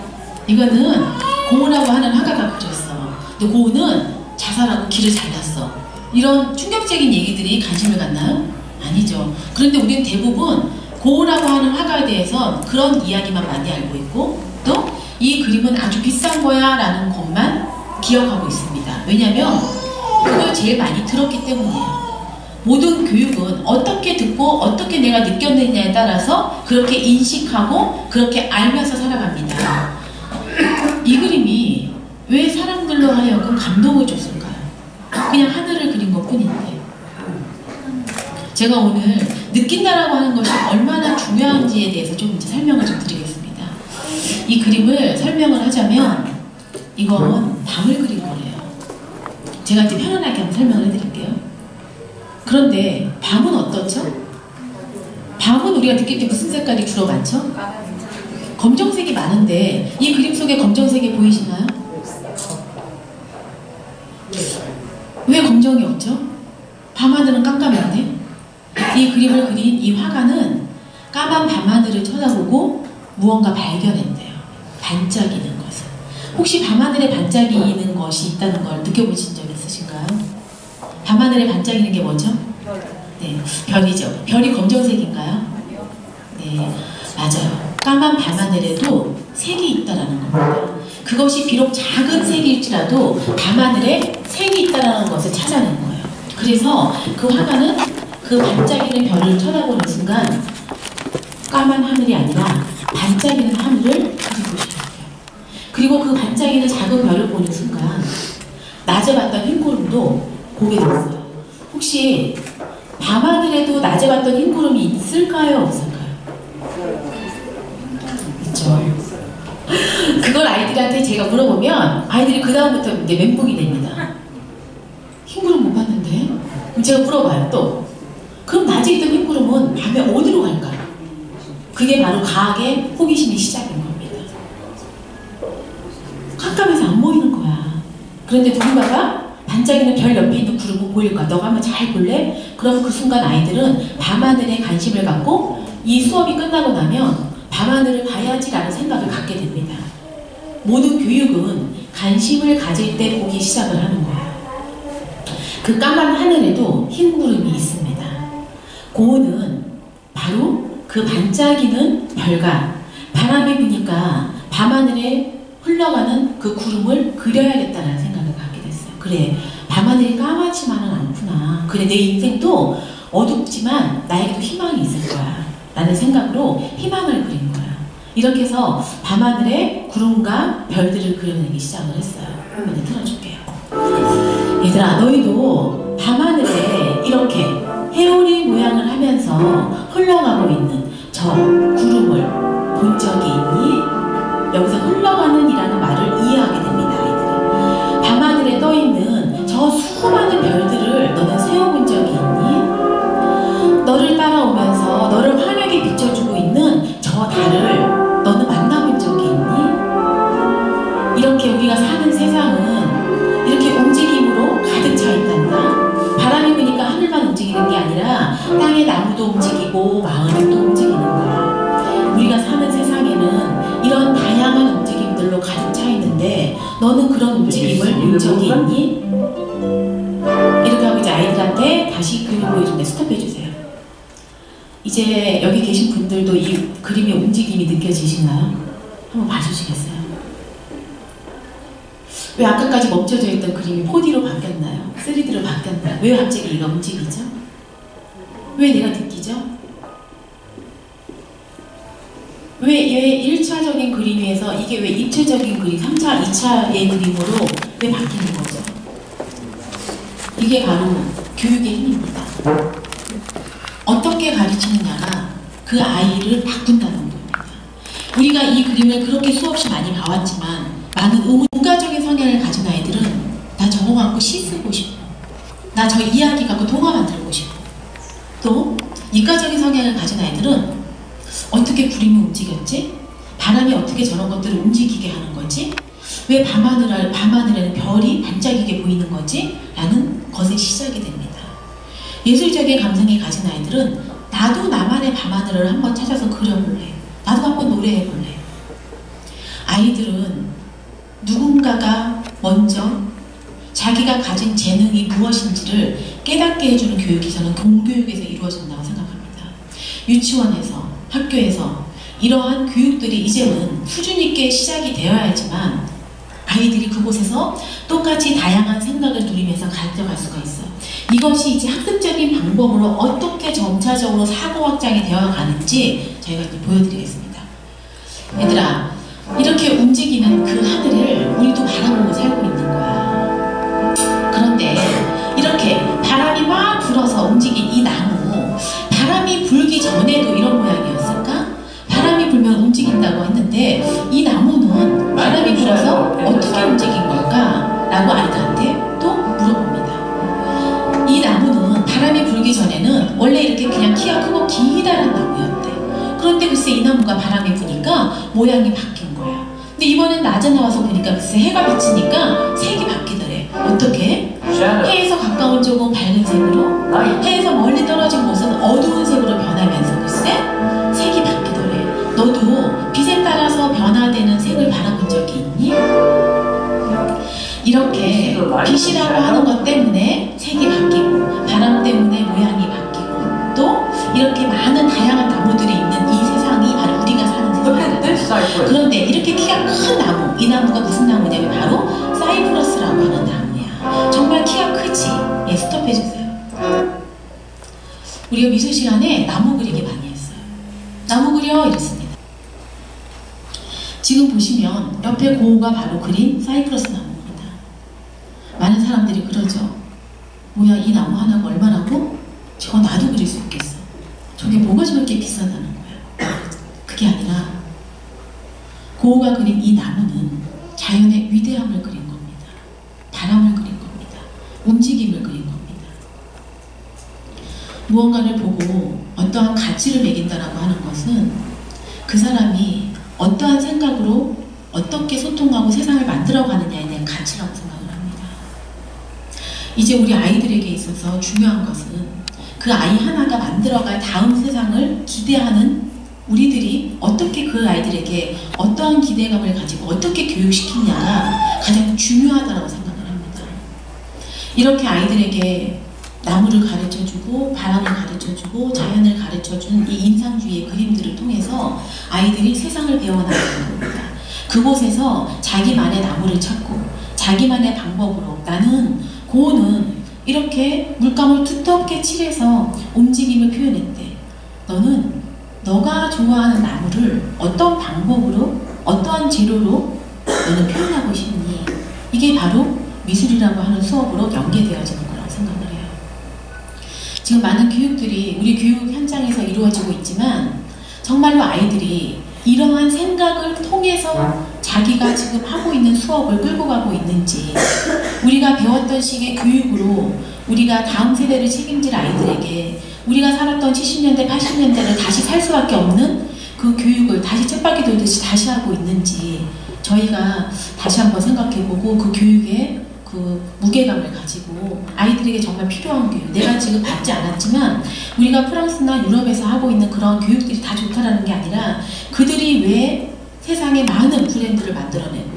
이거는 고우라고 하는 화가가 그렸어. 근데 고우는 자살하고 길을 잘랐어. 이런 충격적인 얘기들이 관심을 갖나요? 아니죠. 그런데 우리는 대부분 고우라고 하는 화가에 대해서 그런 이야기만 많이 알고 있고 또 이 그림은 아주 비싼 거야 라는 것만 기억하고 있습니다. 왜냐면 그걸 제일 많이 들었기 때문이에요. 모든 교육은 어떻게 듣고 어떻게 내가 느꼈느냐에 따라서 그렇게 인식하고 그렇게 알면서 살아갑니다. 이 그림이 왜 사람들로 하여금 감동을 줬을까요? 그냥 하늘을 그린 것 뿐인데 제가 오늘 느낀다라고 하는 것이 얼마나 중요한지에 대해서 좀 이제 설명을 좀 드리겠습니다. 이 그림을 설명을 하자면 이건 밤을 그린 거래요. 제가 이제 편안하게 한번 설명을 해드릴게요. 그런데 밤은 어떻죠? 밤은 우리가 느낄 때 무슨 색깔이 주로 많죠? 검정색이 많은데 이 그림 속에 검정색이 보이시나요? 왜 검정이 없죠? 밤하늘은 깜깜한데 이 그림을 그린 이 화가는 까만 밤하늘을 쳐다보고 무언가 발견했대요. 반짝이는 것을. 혹시 밤하늘에 반짝이는 것이 있다는 걸 느껴보신 적 있으신가요? 밤하늘에 반짝이는 게 뭐죠? 네, 별이죠. 별이 검정색인가요? 네, 맞아요. 까만 밤하늘에도 색이 있다라는 겁니다. 그것이 비록 작은 색일지라도 밤하늘에 색이 있다는 것을 찾아낸 거예요. 그래서 그 화가는 그 반짝이는 별을 쳐다보는 순간 까만 하늘이 아니라 반짝이는 하늘을 그리고 싶었어요. 그리고 그 반짝이는 작은 별을 보는 순간 낮에 봤던 흰구름도 보게 됐어요. 혹시 밤하늘에도 낮에 봤던 흰구름이 있을까요? 없을까요? 있죠. 그걸 아이들한테 제가 물어보면 아이들이 그 다음부터 이제 멘붕이 됩니다. 흰구름 못 봤는데? 그럼 제가 물어봐요 또. 그럼 낮에 있던 흰구름은 밤에 어디로 갈까요? 그게 바로 과학의 호기심이 시작인 겁니다. 깜깜해서 안 보이는 거야. 그런데 누군가가 반짝이는 별 옆에 있는 구름은 보일까? 너가 한번 잘 볼래? 그럼 그 순간 아이들은 밤하늘에 관심을 갖고 이 수업이 끝나고 나면 밤하늘을 봐야지라는 생각을 갖게 됩니다. 모든 교육은 관심을 가질 때 보기 시작을 하는 거예요. 그 까만 하늘에도 흰 구름이 있습니다. 고은은 바로 그 반짝이는 별과 바람이 부니까 밤하늘에 흘러가는 그 구름을 그려야겠다는 생각을 갖게 됐어요. 그래, 밤하늘이 까맣지만은 않구나. 그래, 내 인생도 어둡지만 나에게도 희망이 있을 거야 라는 생각으로 희망을 그린 거야. 이렇게 해서 밤하늘에 구름과 별들을 그려내기 시작을 했어요. 한번 틀어줄게요. 얘들아, 너희도 밤하늘에 이렇게 해오리 모양을 하면서 흘러가고 있는 저 구름을 본 적이 있니? 여기서 흘러가는 이라는 말을 이해하게 됩니다. 아이들이. 밤하늘에 떠있는 저 수많은 별들을 너는 세워본 적이 있니? 너를 따라오면서 너를 환하게 비춰주고 있는 저 달을 너는 만나본 적이 있니? 이렇게 우리가 사는 세상은 이렇게 움직임으로 가득 차 있단다. 바람이 부니까 하늘만 움직이는 게 아니라 땅의 나무도 움직이고 마을도 움직이는 거야. 우리가 사는 세상에는 이런 다양한 움직임들로 가득 차 있는데 너는 그런 움직임을 본 적이 있니? 이렇게 하고 이제 아이들한테 다시 그림 보여주는데 스톱해주세요. 이제 여기 계신 분들도 이 그림의 움직임이 느껴지시나요? 한번 봐주시겠어요? 왜 아까까지 멈춰져 있던 그림이 4D로 바뀌었나요? 3D로 바뀌었나요? 왜 갑자기 얘가 움직이죠? 왜 내가 느끼죠? 왜 1차적인 그림에서 이게 왜 입체적인 그림, 3차, 2차의 그림으로 왜 바뀌는 거죠? 이게 바로 교육의 힘입니다. 어떻게 가르치느냐가 그 아이를 바꾼다는 겁니다. 우리가 이 그림을 그렇게 수없이 많이 봐왔지만 많은 문과적인 성향을 가진 아이들은 나 저거 갖고 시 쓰고 싶어. 나 저 이야기 갖고 동화 만들고 싶어. 또 이과적인 성향을 가진 아이들은 어떻게 구름이 움직였지? 바람이 어떻게 저런 것들을 움직이게 하는 거지? 왜 밤하늘에는 별이 반짝이게 보이는 거지? 라는 것의 시작이 됩니다. 예술적인 감성이 가진 아이들은 나도 나만의 밤하늘을 한번 찾아서 그려볼래. 나도 한번 노래해볼래. 아이들은 누군가가 먼저 자기가 가진 재능이 무엇인지를 깨닫게 해주는 교육이 저는 공교육에서 이루어진다고 생각합니다. 유치원에서, 학교에서 이러한 교육들이 이제는 수준 있게 시작이 되어야지만 아이들이 그곳에서 똑같이 다양한 생각을 누리면서 가져갈 수가 있어요. 이것이 이제 학습적인 방법으로 어떻게 점차적으로 사고 확장이 되어가는지 저희가 이제 보여드리겠습니다. 얘들아, 이렇게 움직이는 그 하늘을 우리도 바라보고 살고 있는 거야. 그런데 이렇게 바람이 막 불어서 움직인 이 나무, 바람이 불기 전에도 이런 모양이었을까? 바람이 불면 움직인다고 했는데 이 나무는 바람이 불어서 어떻게 움직인 걸까? 라고 아이들한테 또 물어봅니다. 이 나무는 바람이 불기 전에는 원래 이렇게 그냥 키가 크고 기다란 나무였대. 그런데 글쎄 이 나무가 바람이 부니까 모양이 바뀐 거야. 근데 이번엔 낮에 나와서 보니까 글쎄 해가 비치니까 색이 바뀌더래. 어떻게? 해에서 가까운 쪽은 밝은 색으로, 해에서 멀리 떨어진 곳은 어두운 색으로 변하면서 글쎄 색이 바뀌더래. 너도 빛에 따라서 변화되는 색을 바라본 적이 있니? 이렇게 빛이라고 하는 것 때문에 색이 바뀌고 바람 때문에 모양이 바뀌고 또 이렇게 많은 다양한 나무들이 있는 이 세상이 바로 우리가 사는 세상이다. 그런데 이렇게 키가 큰 나무, 이 나무가 무슨 나무냐면 바로 사이프러스라고 하는 나무야. 정말 키가 크지? 예, 스톱해주세요. 우리가 미술 시간에 나무 그리기 많이 했어요. 나무 그려 이랬습니다. 지금 보시면 옆에 고우가 바로 그린 사이프러스 나무입니다. 많은 사람들이 그러죠. 뭐야, 이 나무 하나가 얼마라고? 저거 나도 그릴 수 있겠어. 저게 뭐가 저렇게 비싸다는 거야. 그게 아니라 고우가 그린 이 나무는 자연의 위대함을 그린 겁니다. 바람을 그린 겁니다. 움직임을 그린 겁니다. 무언가를 보고 어떠한 가치를 매긴다라고 하는 것은 그 사람이 어떠한 생각으로 어떻게 소통하고 세상을 만들어가느냐에 대한 가치라고 생각을 합니다. 이제 우리 아이들에게 있어서 중요한 것은 그 아이 하나가 만들어갈 다음 세상을 기대하는 우리들이 어떻게 그 아이들에게 어떠한 기대감을 가지고 어떻게 교육시키냐가 가장 중요하다고 생각을 합니다. 이렇게 아이들에게 나무를 가르쳐주고 바람을 가르쳐주고 자연을 가르쳐준 이 인상주의의 그림들을 통해서 아이들이 세상을 배워나가는 겁니다. 그곳에서 자기만의 나무를 찾고 자기만의 방법으로 나는 고우는 이렇게 물감을 두텁게 칠해서 움직임을 표현했대. 너는 너가 좋아하는 나무를 어떤 방법으로 어떠한 재료로 너는 표현하고 싶니? 이게 바로 미술이라고 하는 수업으로 연계되어지는 거라고 생각을 해요. 지금 많은 교육들이 우리 교육 현장에서 이루어지고 있지만 정말로 아이들이 이러한 생각을 통해서 자기가 지금 하고 있는 수업을 끌고 가고 있는지, 우리가 배웠던 식의 교육으로 우리가 다음 세대를 책임질 아이들에게 우리가 살았던 70년대, 80년대를 다시 살 수밖에 없는 그 교육을 다시 쳇바퀴 돌듯이 다시 하고 있는지 저희가 다시 한번 생각해보고 그 교육에 그 무게감을 가지고 아이들에게 정말 필요한 교육, 내가 지금 받지 않았지만 우리가 프랑스나 유럽에서 하고 있는 그런 교육들이 다 좋다라는 게 아니라 그들이 왜 세상에 많은 브랜드를 만들어내고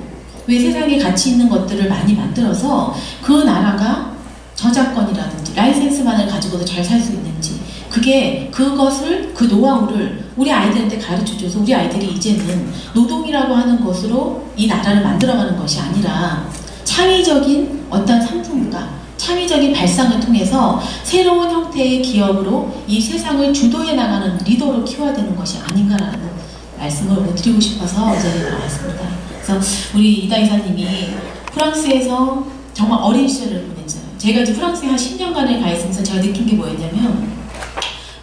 왜 세상에 가치 있는 것들을 많이 만들어서 그 나라가 저작권이라든지 라이센스만을 가지고도 잘 살 수 있는지, 그게 그것을 그 노하우를 우리 아이들한테 가르쳐줘서 우리 아이들이 이제는 노동이라고 하는 것으로 이 나라를 만들어가는 것이 아니라 창의적인 어떤 상품과 창의적인 발상을 통해서 새로운 형태의 기업으로 이 세상을 주도해 나가는 리더로 키워야 되는 것이 아닌가라는 말씀을 오늘 드리고 싶어서 이제 나왔습니다. 그래서 우리 이다 이사님이 프랑스에서 정말 어린 시절을 보냈잖아요. 제가 이제 프랑스에 한 10년간을 가 있으면서 제가 느낀 게 뭐였냐면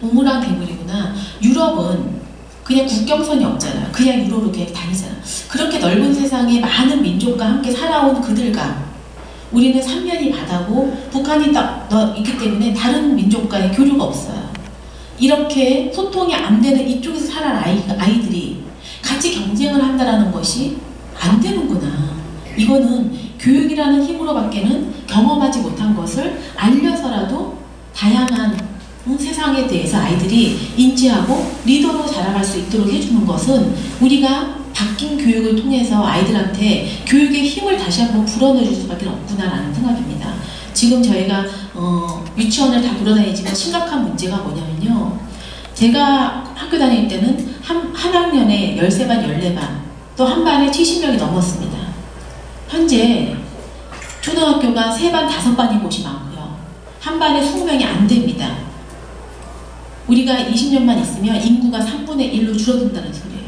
우물랑 괴물이구나. 유럽은 그냥 국경선이 없잖아요. 그냥 유럽으로 그냥 다니잖아. 그렇게 넓은 세상에 많은 민족과 함께 살아온 그들과 우리는 3면이 바다고 북한이 딱 있기 때문에 다른 민족과의 교류가 없어요. 이렇게 소통이 안 되는 이쪽에서 살아온 아이들이 같이 경쟁을 한다는 것이 안 되는구나. 이거는 교육이라는 힘으로밖에는 경험하지 못한 것을 알려서라도 다양한 세상에 대해서 아이들이 인지하고 리더로 자라갈 수 있도록 해주는 것은 우리가 바뀐 교육을 통해서 아이들한테 교육의 힘을 다시 한번 불어넣어줄 수밖에 없구나라는 생각입니다. 지금 저희가 유치원을 다 돌아다니지만 심각한 문제가 뭐냐면요. 제가 학교 다닐 때는 한 학년에 13반, 14반, 또 한 반에 70명이 넘었습니다. 현재 초등학교가 3반, 5반인 곳이 많고요. 한 반에 20명이 안 됩니다. 우리가 20년만 있으면 인구가 3분의 1로 줄어든다는 소리예요.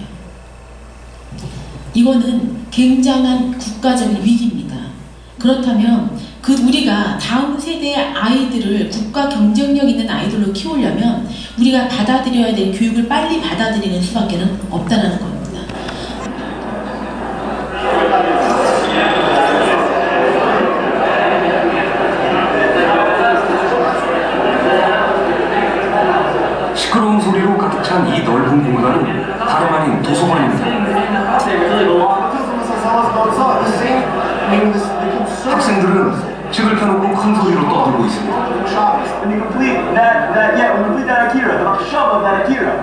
이거는 굉장한 국가적인 위기입니다. 그렇다면 우리가 다음 세대의 아이들을 국가 경쟁력 있는 아이들로 키우려면 우리가 받아들여야 될 교육을 빨리 받아들이는 수밖에 없다는 겁니다. 시끄러운 소리로 가득 찬 이 넓은 공간은 다름 아닌 도서관입니다. 학생들은 책을 펴놓고 큰 소리로 떠들고 있습니다.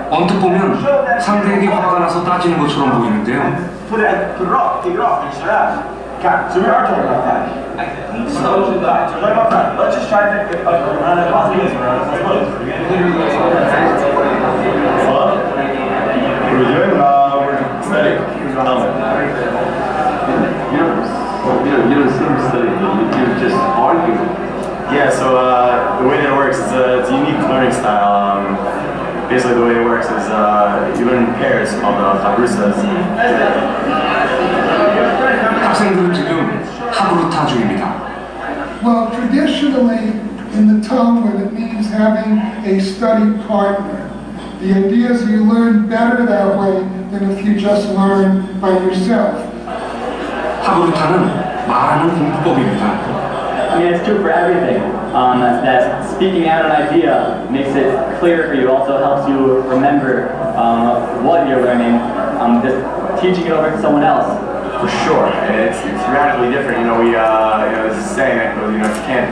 언뜻 보면 상대에게 화가 나서 따지는 것처럼 보이는데요. So we are talking about that. So what about that? Let's just try to get what are we doing? We're studying. You don't seem to study. You're just arguing. Yeah. So the way that it works is it's a unique learning style. basically the way it works is you learn in pairs called Habrusas. 학생들은 지금 하브루타 중입니다. Well, traditionally, in the Talmud, it means having a study partner. The idea is you learn better that way than if you just learn by yourself. 하브루타는 말하는 공부법입니다. I mean, it's true for everything. That speaking out an idea makes it clear for you. Also helps you remember what you're learning. Just teaching it over to someone else. For sure, it's radically different. You know, there's a saying that goes, if you can't,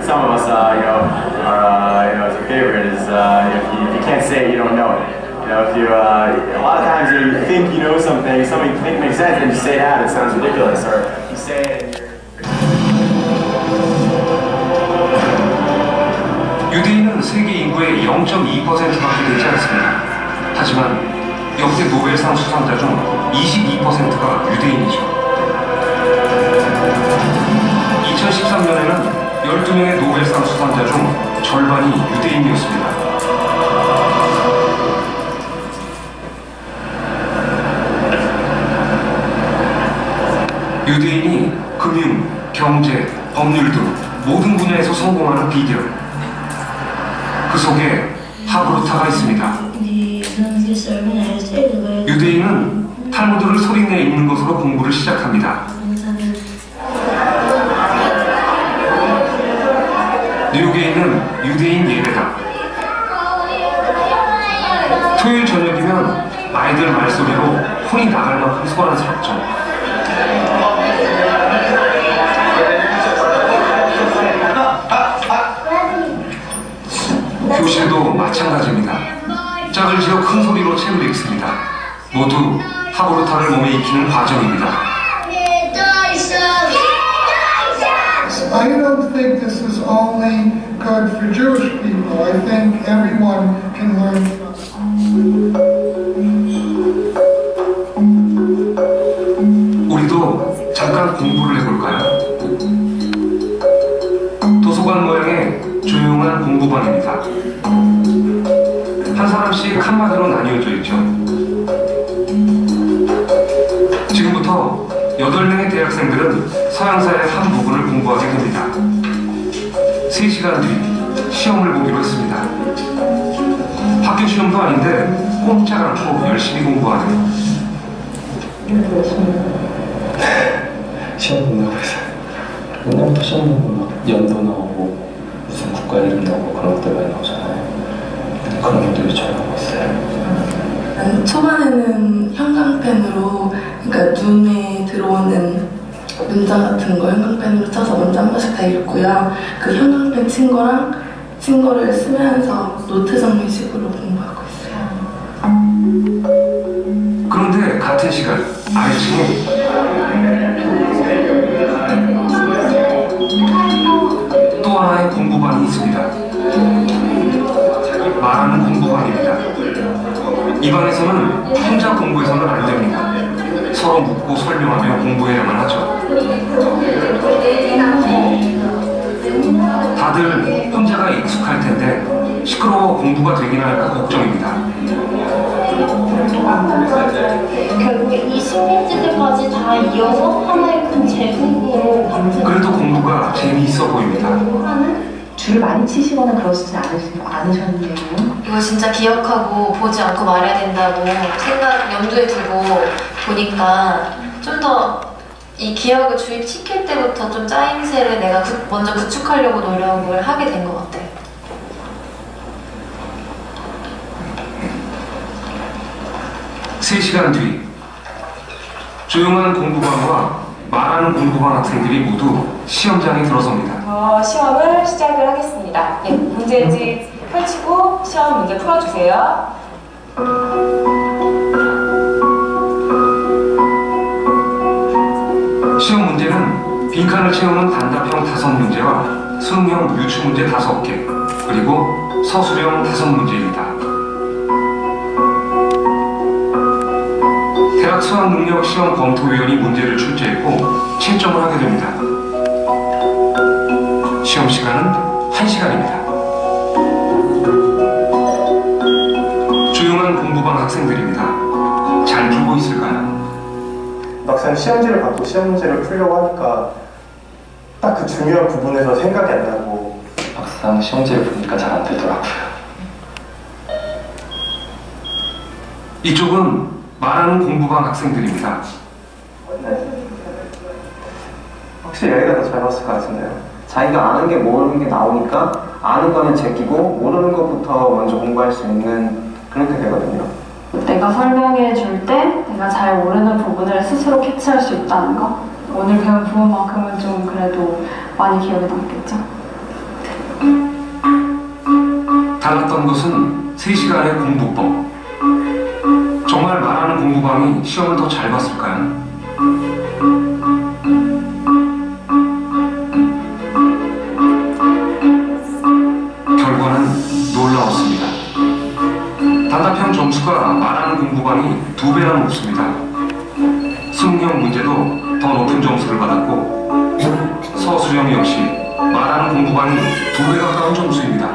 some of us, it's a favorite is, if you can't say it, you don't know it. If you, a lot of times you think you know something you think makes sense, and you say it out, it sounds ridiculous, or you say it and you're... 유대인은 세계 인구의 0.2%밖에 되지 않습니다. 하지만 역대 노벨상 수상자 중 22%가 유대인이죠. 2013년에는 12명의 노벨상 수상자 중 절반이 유대인이었습니다. 유대인이 금융, 경제, 법률 등 모든 분야에서 성공하는 비결. 그 속에 하브루타가 있습니다. 유대인은 탈무드를 소리내 읽는 것으로 공부를 시작합니다. 뉴욕에 있는 유대인 예배당. 토요일 저녁이면 아이들 말소리로 혼이 나갈 만큼 소란스럽죠. 교실도 마찬가지입니다. 짝을 지어 큰 소리로 책을 읽습니다. 모두 하브루타를 몸에 익히는 과정입니다. I don't think this is only good for Jewish people. I think everyone can learn from it. 우리도 잠깐 공부를 해볼까요? 도서관 모양의 조용한 공부방입니다. 한 사람씩 한마디로 나뉘어져 있죠. 지금부터 8명의 대학생들은 서양사의 한 부분을 공부하게 됩니다. 3시간 뒤 시험을 보기로 했습니다. 학교 시험도 아닌데 꼼짝 않고 열심히 공부하네요. 시험 본다고 해서 옛날부터 시험 보고 막 연도 나오고 무슨 국가 이름 나오고 그런 것들 많이 나오잖아요. 그런 것들이 잘 나오고 있어요. 초반에는 형광펜으로, 그러니까 눈에 들어오는 문장 같은 거 형광펜으로 쳐서 먼저 한 번씩 다 읽고요. 그 형광펜 친 거를 쓰면서 노트 정리식으로 공부하고 있어요. 그런데 같은 시간 아래층에 또 하나의 공부방이 있습니다. 말하는 공부방입니다. 이 방에서는 혼자 공부해서는 안 됩니다. 서로 묻고 설명하며 공부해야만 하죠. 다들 혼자가 익숙할 텐데 시끄러워 공부가 되긴 할까 걱정입니다. 결국에 20페이지들까지 다 이어서 하나의 큰 제목으로 같은. 그래도 공부가 재미있어 보입니다. 줄을 많이 치시거나 그러시지 않으셨는데요? 이거 진짜 기억하고 보지 않고 말해야 된다고 생각 염두에 두고 보니까 좀 더 이 기억을 주입시킬 때부터 좀 짜임새를 내가 먼저 구축하려고 노력을 하게 된 것 같아요. 세 시간 뒤 조용한 공부방과 말하는 공부방 학생들이 모두 시험장에 들어섭니다. 시험을 시작을 하겠습니다. 네, 문제지 펼치고 시험 문제 풀어주세요. 시험 문제는 빈칸을 채우는 단답형 5문제와 수능형 유추문제 5개, 그리고 서술형 5문제입니다. 대학 수학능력 시험 검토위원이 문제를 출제했고 채점을 하게 됩니다. 시험 시간은 1시간입니다. 막상 시험지를 받고 시험 문제를 풀려고 하니까 딱 그 중요한 부분에서 생각이 안 나고 막상 시험지를 보니까 잘 안 되더라고요. 이쪽은 말하는 공부방 학생들입니다. 확실히 여기가 더 잘 봤을 것 같은데요. 자기가 아는 게 모르는 게 나오니까 아는 거는 제끼고 모르는 것부터 먼저 공부할 수 있는 그렇게 되거든요. 내가 설명해 줄 때 내가 잘 모르는 부분을 스스로 캐치할 수 있다는 거. 오늘 배운 부분만큼은 좀 그래도 많이 기억에 남겠죠. 달랐던 것은 3시간의 공부법. 정말 말하는 공부방이 시험을 더 잘 봤을까요? 결과는 놀라웠습니다. 단답형 점수가 말하는 공부방이 2배나 높습니다. 수능형 문제도 더 높은 점수를 받았고 서술형 역시 말하는 공부방이 2배 가까운 점수입니다.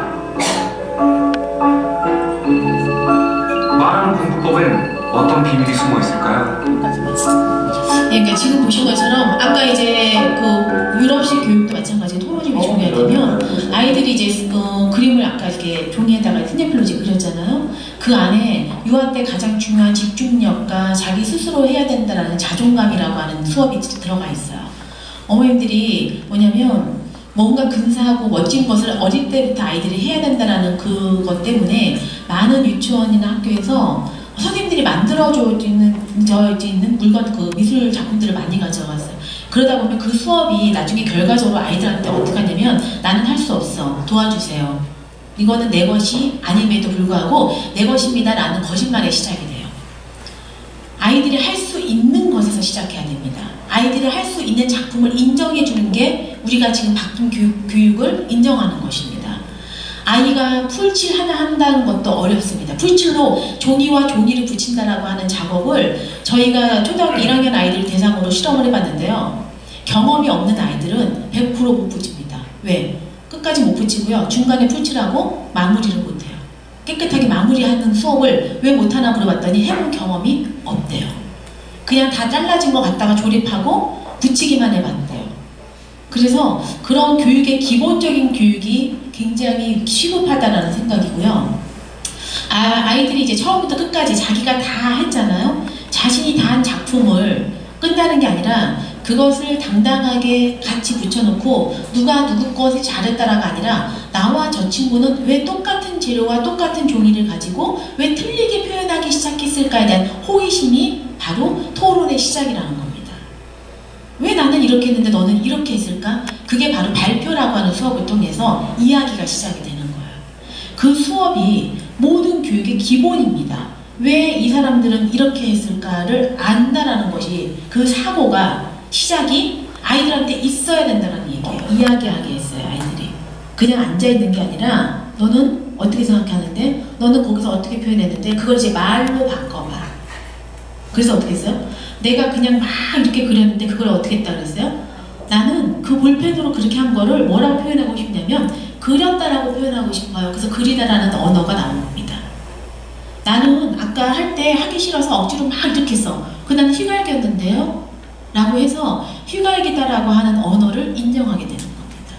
말하는 공부법엔 어떤 비밀이 숨어 있을까요? 그러니까 지금 보신 것처럼 아까 이제 그 유럽식 교육도 마찬가지로 토론이 왜 중요하냐면 아이들이 이제 그림을 아까 이렇게 종이에다가 스냅플로지 그렸잖아요. 그 안에 유아 때 가장 중요한 집중력과 자기 스스로 해야 된다라는 자존감이라고 하는 수업이 들어가 있어요. 어머님들이 뭐냐면 뭔가 근사하고 멋진 것을 어릴 때부터 아이들이 해야 된다라는 그것 때문에 많은 유치원이나 학교에서 선생님들이 만들어져 있는 물건, 그 미술 작품들을 많이 가져갔어요. 그러다 보면 그 수업이 나중에 결과적으로 아이들한테 어떻게 하냐면 나는 할 수 없어. 도와주세요. 이거는 내 것이 아님에도 불구하고 내 것입니다 라는 거짓말의 시작이 돼요. 아이들이 할 수 있는 것에서 시작해야 됩니다. 아이들이 할 수 있는 작품을 인정해 주는 게 우리가 지금 바뀐 교육을 인정하는 것입니다. 아이가 풀칠 하나 한다는 것도 어렵습니다. 풀칠로 종이와 종이를 붙인다라고 하는 작업을 저희가 초등학교 1학년 아이들 대상으로 실험을 해봤는데요. 경험이 없는 아이들은 100% 못 붙입니다. 왜? 끝까지 못 붙이고요. 중간에 풀칠하고 마무리를 못해요. 깨끗하게 마무리하는 수업을 왜 못하나 물어봤더니 해본 경험이 없대요. 그냥 다 잘라진 거 갖다가 조립하고 붙이기만 해봤대요. 그래서 그런 교육의 기본적인 교육이 굉장히 시급하다는 생각이고요. 아이들이 이제 처음부터 끝까지 자기가 다 했잖아요. 자신이 다 한 작품을 끝나는 게 아니라 그것을 당당하게 같이 붙여놓고 누가 누구 것을 잘했다라가 아니라 나와 저 친구는 왜 똑같은 재료와 똑같은 종이를 가지고 왜 틀리게 표현하기 시작했을까에 대한 호기심이 바로 토론의 시작이라는 겁니다. 왜 나는 이렇게 했는데 너는 이렇게 했을까? 그게 바로 발표라고 하는 수업을 통해서 이야기가 시작이 되는 거예요. 그 수업이 모든 교육의 기본입니다. 왜 이 사람들은 이렇게 했을까를 안다라는 것이 그 사고가 시작이 아이들한테 있어야 된다는 얘기예요. 이야기하게 했어요, 아이들이. 그냥 앉아있는 게 아니라 너는 어떻게 생각하는데? 너는 거기서 어떻게 표현했는데? 그걸 이제 말로 바꿔봐. 그래서 어떻게 했어요? 내가 그냥 막 이렇게 그렸는데 그걸 어떻게 했다 그랬어요? 나는 그 볼펜으로 그렇게 한 거를 뭐라고 표현하고 싶냐면 그렸다라고 표현하고 싶어요. 그래서 그리다라는 언어가 나온 겁니다. 나는 아까 할 때 하기 싫어서 억지로 막 이렇게 했어. 난 휘갈겼는데요? 라고 해서 휘갈기다라고 하는 언어를 인정하게 되는 겁니다.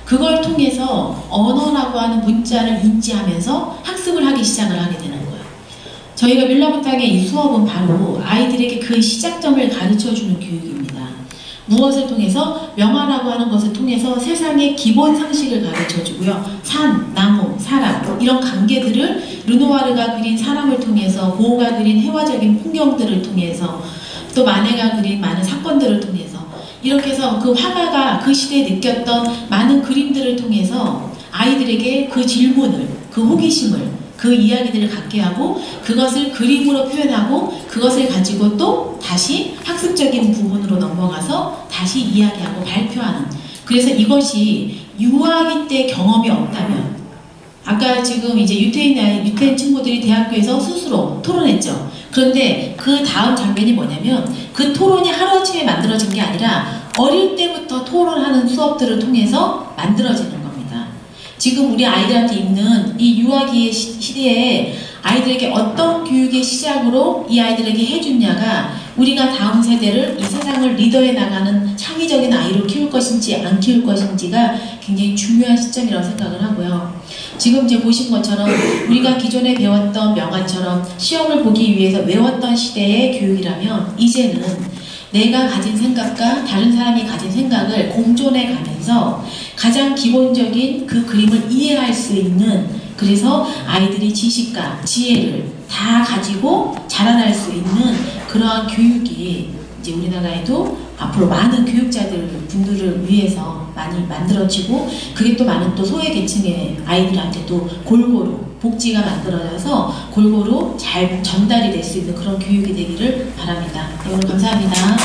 그걸 통해서 언어라고 하는 문자를 인지하면서 학습을 하기 시작을 하게 되는 거예요. 저희가 밀라부탁의 이 수업은 바로 아이들에게 그 시작점을 가르쳐주는 교육입니다. 무엇을 통해서? 명화라고 하는 것을 통해서 세상의 기본 상식을 가르쳐주고요. 산, 나무, 사람 이런 관계들을 르누아르가 그린 사람을 통해서 고흐가 그린 해화적인 풍경들을 통해서 또 마네가 그린 많은 사건들을 통해서 이렇게 해서 그 화가가 그 시대에 느꼈던 많은 그림들을 통해서 아이들에게 그 질문을, 그 호기심을 그 이야기들을 갖게 하고 그것을 그림으로 표현하고 그것을 가지고 또 다시 학습적인 부분으로 넘어가서 다시 이야기하고 발표하는 그래서 이것이 유아기 때 경험이 없다면 아까 지금 이제 유태인 친구들이 대학교에서 스스로 토론했죠. 그런데 그 다음 장면이 뭐냐면 그 토론이 하루아침에 만들어진 게 아니라 어릴 때부터 토론하는 수업들을 통해서 만들어지는 겁니다. 지금 우리 아이들한테 있는 이 유아기의 시대에 아이들에게 어떤 교육의 시작으로 이 아이들에게 해주냐가 우리가 다음 세대를 이 세상을 리더해 나가는 창의적인 아이로 키울 것인지 안 키울 것인지가 굉장히 중요한 시점이라고 생각을 하고요. 지금 이제 보신 것처럼 우리가 기존에 배웠던 명언처럼 시험을 보기 위해서 외웠던 시대의 교육이라면 이제는 내가 가진 생각과 다른 사람이 가진 생각을 공존해 가면서 가장 기본적인 그 그림을 이해할 수 있는, 그래서 아이들이 지식과 지혜를 다 가지고 자라날 수 있는 그러한 교육이 이제 우리나라에도 앞으로 많은 교육자들 분들을 위해서 많이 만들어지고, 그게 또 많은 또 소외계층의 아이들한테 또 골고루 복지가 만들어져서 골고루 잘 전달이 될 수 있는 그런 교육이 되기를 바랍니다. 오늘 감사합니다.